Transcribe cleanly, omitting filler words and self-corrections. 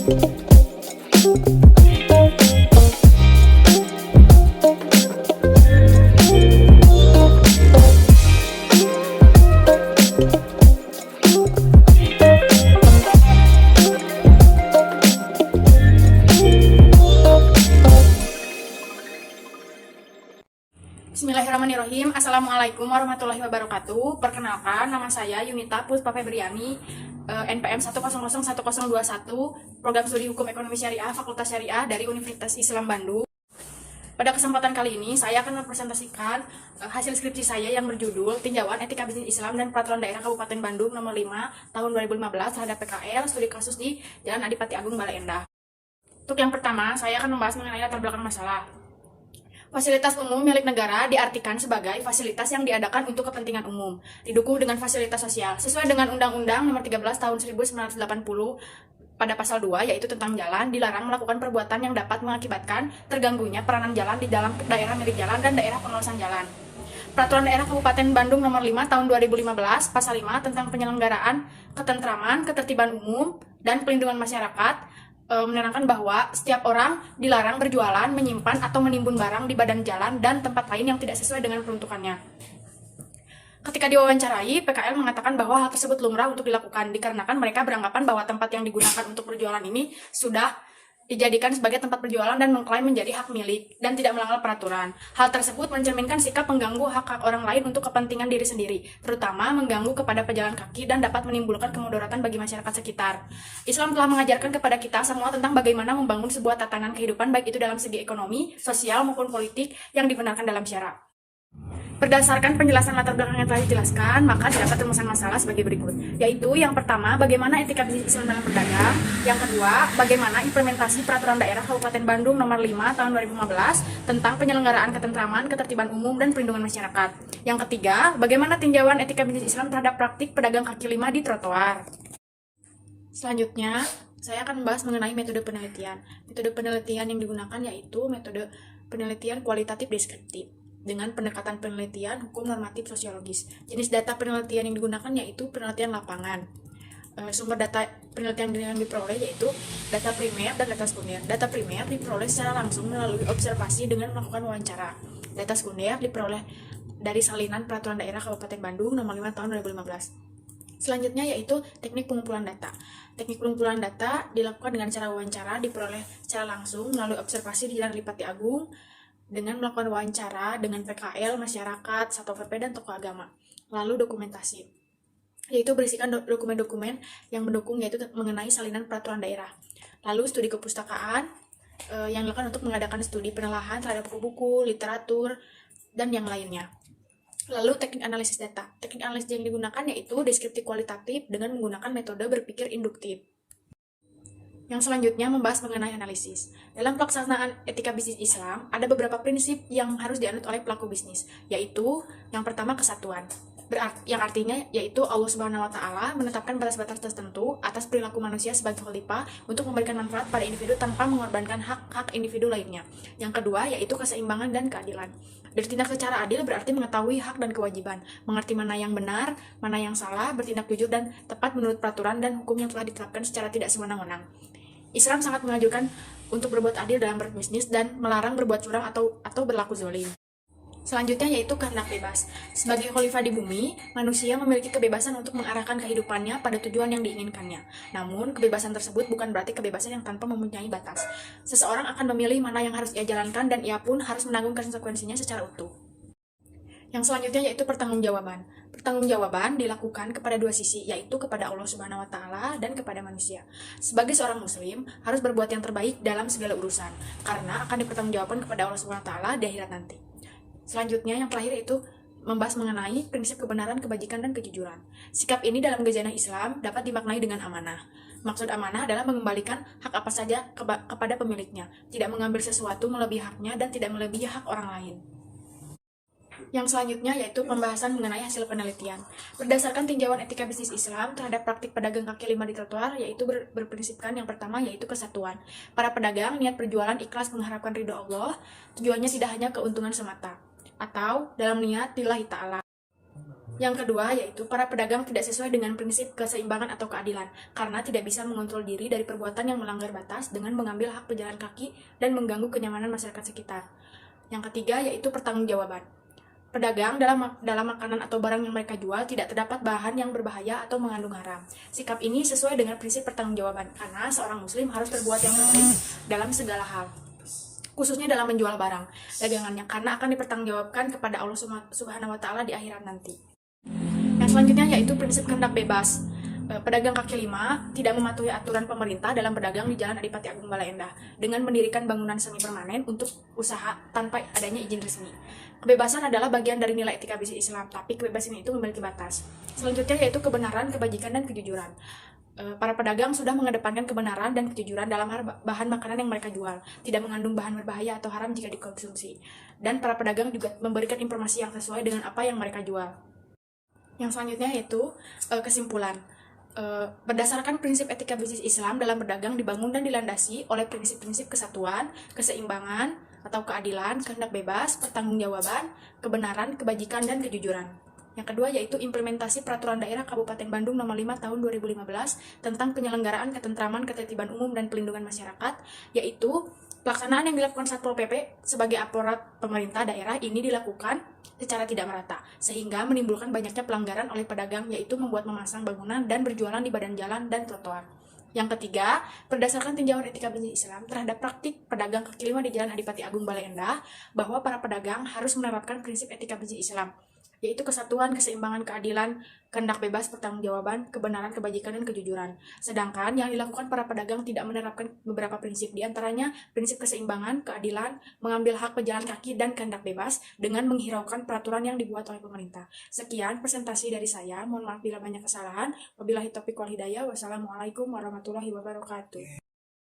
Bismillahirrahmanirrahim. Assalamualaikum warahmatullahi wabarakatuh. Perkenalkan, nama saya Yunita Puspa Febriani, NPM 1001021, Program Studi Hukum Ekonomi Syariah, Fakultas Syariah dari Universitas Islam Bandung. Pada kesempatan kali ini, saya akan mempresentasikan hasil skripsi saya yang berjudul Tinjauan Etika Bisnis Islam dan Peraturan Daerah Kabupaten Bandung nomor 5 tahun 2015 terhadap PKL studi kasus di Jalan Adipati Agung, Bale Endah. Untuk yang pertama, saya akan membahas mengenai latar belakang masalah. Fasilitas umum milik negara diartikan sebagai fasilitas yang diadakan untuk kepentingan umum, didukung dengan fasilitas sosial, sesuai dengan Undang-Undang Nomor 13 Tahun 1980 pada pasal 2, yaitu tentang jalan, dilarang melakukan perbuatan yang dapat mengakibatkan terganggunya peranan jalan di dalam daerah milik jalan dan daerah pengawasan jalan. Peraturan Daerah Kabupaten Bandung Nomor 5 Tahun 2015, Pasal 5 tentang penyelenggaraan ketentraman, ketertiban umum, dan pelindungan masyarakat menerangkan bahwa setiap orang dilarang berjualan, menyimpan, atau menimbun barang di badan jalan dan tempat lain yang tidak sesuai dengan peruntukannya. Ketika diwawancarai, PKL mengatakan bahwa hal tersebut lumrah untuk dilakukan dikarenakan mereka beranggapan bahwa tempat yang digunakan untuk berjualan ini sudah dijadikan sebagai tempat berjualan dan mengklaim menjadi hak milik dan tidak melanggar peraturan. Hal tersebut mencerminkan sikap mengganggu hak-hak orang lain untuk kepentingan diri sendiri, terutama mengganggu kepada pejalan kaki dan dapat menimbulkan kemudaratan bagi masyarakat sekitar. Islam telah mengajarkan kepada kita semua tentang bagaimana membangun sebuah tatanan kehidupan baik itu dalam segi ekonomi, sosial maupun politik yang dibenarkan dalam syara. Berdasarkan penjelasan latar belakang yang telah dijelaskan, maka terdapat rumusan masalah sebagai berikut, yaitu yang pertama, bagaimana etika bisnis Islam dalam berdagang; yang kedua, bagaimana implementasi Peraturan Daerah Kabupaten Bandung Nomor 5 Tahun 2015 tentang penyelenggaraan ketentraman, ketertiban umum, dan perlindungan masyarakat; yang ketiga, bagaimana tinjauan etika bisnis Islam terhadap praktik pedagang kaki lima di trotoar. Selanjutnya, saya akan membahas mengenai metode penelitian. Metode penelitian yang digunakan yaitu metode penelitian kualitatif deskriptif dengan pendekatan penelitian hukum normatif sosiologis. Jenis data penelitian yang digunakan yaitu penelitian lapangan. Sumber data penelitian yang diperoleh yaitu data primer dan data sekunder. Data primer diperoleh secara langsung melalui observasi dengan melakukan wawancara. Data sekunder diperoleh dari salinan Peraturan Daerah Kabupaten Bandung Nomor 5 Tahun 2015. Selanjutnya yaitu teknik pengumpulan data. Teknik pengumpulan data dilakukan dengan cara wawancara, diperoleh secara langsung melalui observasi di Jalan Adipati Agung dengan melakukan wawancara dengan PKL, masyarakat, Satpol PP, dan tokoh agama. Lalu dokumentasi, yaitu berisikan dokumen-dokumen yang mendukung yaitu mengenai salinan peraturan daerah. Lalu studi kepustakaan yang dilakukan untuk mengadakan studi penelaahan terhadap buku-buku, literatur, dan yang lainnya. Lalu teknik analisis data. Teknik analisis yang digunakan yaitu deskriptif kualitatif dengan menggunakan metode berpikir induktif. Yang selanjutnya membahas mengenai analisis. Dalam pelaksanaan etika bisnis Islam, ada beberapa prinsip yang harus dianut oleh pelaku bisnis, yaitu yang pertama kesatuan. Yang artinya yaitu Allah Subhanahu wa Ta'ala menetapkan batas-batas tertentu atas perilaku manusia sebagai khalifah untuk memberikan manfaat pada individu tanpa mengorbankan hak-hak individu lainnya. Yang kedua yaitu keseimbangan dan keadilan. Bertindak secara adil berarti mengetahui hak dan kewajiban, mengerti mana yang benar, mana yang salah, bertindak jujur dan tepat menurut peraturan dan hukum yang telah ditetapkan secara tidak sewenang-wenang. Islam sangat menganjurkan untuk berbuat adil dalam berbisnis dan melarang berbuat curang atau berlaku zalim. Selanjutnya yaitu kehendak bebas. Sebagai khalifah di bumi, manusia memiliki kebebasan untuk mengarahkan kehidupannya pada tujuan yang diinginkannya. Namun, kebebasan tersebut bukan berarti kebebasan yang tanpa mempunyai batas. Seseorang akan memilih mana yang harus ia jalankan dan ia pun harus menanggung konsekuensinya secara utuh. Yang selanjutnya yaitu pertanggungjawaban. Pertanggungjawaban dilakukan kepada dua sisi, yaitu kepada Allah Subhanahu wa Ta'ala dan kepada manusia. Sebagai seorang muslim, harus berbuat yang terbaik dalam segala urusan, karena akan dipertanggungjawabkan kepada Allah Subhanahu wa Ta'ala di akhirat nanti. Selanjutnya yang terakhir itu membahas mengenai prinsip kebenaran, kebajikan, dan kejujuran. Sikap ini dalam khazanah Islam dapat dimaknai dengan amanah. Maksud amanah adalah mengembalikan hak apa saja kepada pemiliknya, tidak mengambil sesuatu melebihi haknya dan tidak melebihi hak orang lain. Yang selanjutnya yaitu pembahasan mengenai hasil penelitian. Berdasarkan tinjauan etika bisnis Islam terhadap praktik pedagang kaki lima di trotoar, yaitu berprinsipkan yang pertama yaitu kesatuan. Para pedagang niat berjualan ikhlas mengharapkan ridho Allah, tujuannya tidak hanya keuntungan semata, atau dalam niat lillahi ta'ala. Yang kedua yaitu para pedagang tidak sesuai dengan prinsip keseimbangan atau keadilan karena tidak bisa mengontrol diri dari perbuatan yang melanggar batas dengan mengambil hak pejalan kaki dan mengganggu kenyamanan masyarakat sekitar. Yang ketiga yaitu pertanggungjawaban. Pedagang dalam makanan atau barang yang mereka jual tidak terdapat bahan yang berbahaya atau mengandung haram. Sikap ini sesuai dengan prinsip pertanggungjawaban karena seorang muslim harus berbuat yang terbaik dalam segala hal, khususnya dalam menjual barang dagangannya karena akan dipertanggungjawabkan kepada Allah Subhanahu wa taala di akhirat nanti. Yang selanjutnya yaitu prinsip kehendak bebas. Pedagang kaki lima tidak mematuhi aturan pemerintah dalam berdagang di Jalan Adipati Agung Bale Endah dengan mendirikan bangunan semi permanen untuk usaha tanpa adanya izin resmi. Kebebasan adalah bagian dari nilai etika bisnis Islam, tapi kebebasan itu memiliki batas. Selanjutnya yaitu kebenaran, kebajikan, dan kejujuran. Para pedagang sudah mengedepankan kebenaran dan kejujuran dalam bahan makanan yang mereka jual, tidak mengandung bahan berbahaya atau haram jika dikonsumsi. Dan para pedagang juga memberikan informasi yang sesuai dengan apa yang mereka jual. Yang selanjutnya yaitu kesimpulan. Berdasarkan prinsip etika bisnis Islam dalam berdagang dibangun dan dilandasi oleh prinsip-prinsip kesatuan, keseimbangan atau keadilan, kehendak bebas, pertanggungjawaban, kebenaran, kebajikan, dan kejujuran. Yang kedua yaitu implementasi Peraturan Daerah Kabupaten Bandung Nomor 5 Tahun 2015 tentang penyelenggaraan ketentraman, ketertiban umum, dan pelindungan masyarakat, yaitu pelaksanaan yang dilakukan Satpol PP sebagai aparat pemerintah daerah ini dilakukan secara tidak merata, sehingga menimbulkan banyaknya pelanggaran oleh pedagang, yaitu membuat memasang bangunan dan berjualan di badan jalan dan trotoar. Yang ketiga, berdasarkan tinjauan etika bisnis Islam terhadap praktik pedagang kaki lima di Jalan Adipati Agung Bale Endah, bahwa para pedagang harus menerapkan prinsip etika bisnis Islam, yaitu kesatuan, keseimbangan, keadilan, kehendak bebas, pertanggungjawaban, kebenaran, kebajikan, dan kejujuran. Sedangkan yang dilakukan para pedagang tidak menerapkan beberapa prinsip, diantaranya prinsip keseimbangan, keadilan, mengambil hak pejalan kaki, dan kehendak bebas dengan menghiraukan peraturan yang dibuat oleh pemerintah. Sekian presentasi dari saya, mohon maaf bila banyak kesalahan. Wabillahi taufiq wal hidayah. Wassalamualaikum warahmatullahi wabarakatuh.